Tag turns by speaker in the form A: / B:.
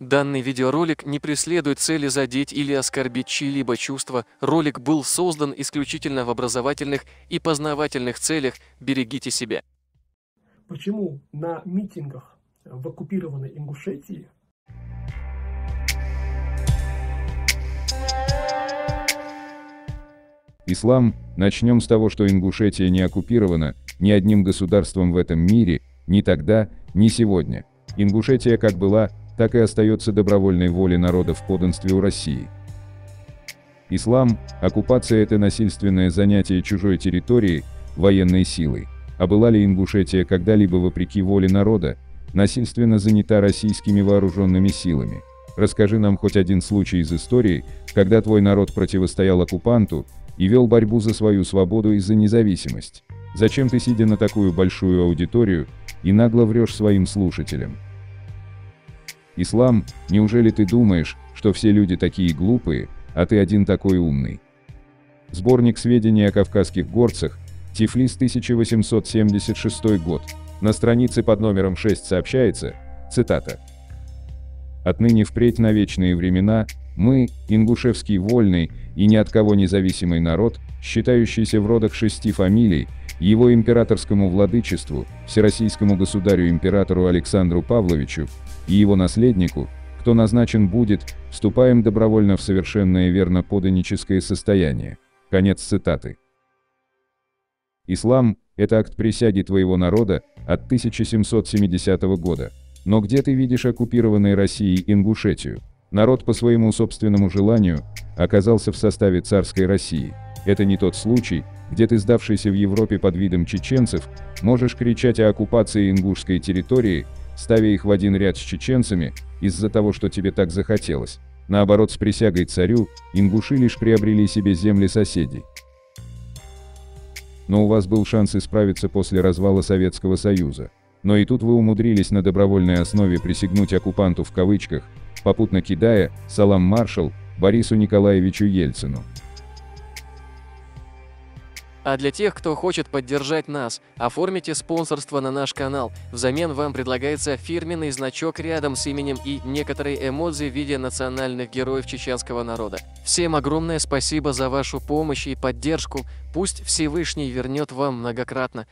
A: Данный видеоролик не преследует цели задеть или оскорбить чьи-либо чувства. Ролик был создан исключительно в образовательных и познавательных целях. Берегите себя.
B: Почему на митингах в оккупированной Ингушетии
C: Ислам. Начнем с того, что Ингушетия не оккупирована ни одним государством в этом мире, ни тогда, ни сегодня. Ингушетия как была, так и остается добровольной волей народа в подданстве у России. Ислам. Оккупация – это насильственное занятие чужой территории военной силой. А была ли Ингушетия когда-либо, вопреки воле народа, насильственно занята российскими вооруженными силами? Расскажи нам хоть один случай из истории, когда твой народ противостоял оккупанту и вел борьбу за свою свободу и за независимость. Зачем ты, сидя на такую большую аудиторию, и нагло врешь своим слушателям? Ислам. Неужели ты думаешь, что все люди такие глупые, а ты один такой умный? Сборник сведений о кавказских горцах, Тифлис, 1876 год. На странице под номером 6 сообщается, цитата: «Отныне впредь на вечные времена мы, ингушевский вольный и ни от кого независимый народ, считающийся в родах 6 фамилий, его императорскому владычеству, всероссийскому государю-императору Александру Павловичу и его наследнику, кто назначен будет, вступаем добровольно в совершенное верно-подданническое состояние». Конец цитаты. Ислам – это акт присяги твоего народа от 1770 года. Но где ты видишь оккупированной Россией Ингушетию? Народ по своему собственному желанию оказался в составе царской России. Это не тот случай, где ты, сдавшийся в Европе под видом чеченцев, можешь кричать о оккупации ингушской территории, ставя их в один ряд с чеченцами, из-за того, что тебе так захотелось. Наоборот, с присягой царю, ингуши лишь приобрели себе земли соседей. Но у вас был шанс исправиться после развала Советского Союза. Но и тут вы умудрились на добровольной основе присягнуть оккупанту в кавычках, попутно кидая «салам маршал» Борису Николаевичу Ельцину.
A: А для тех, кто хочет поддержать нас, оформите спонсорство на наш канал. Взамен вам предлагается фирменный значок рядом с именем и некоторые эмодзи в виде национальных героев чеченского народа. Всем огромное спасибо за вашу помощь и поддержку. Пусть Всевышний вернет вам многократно.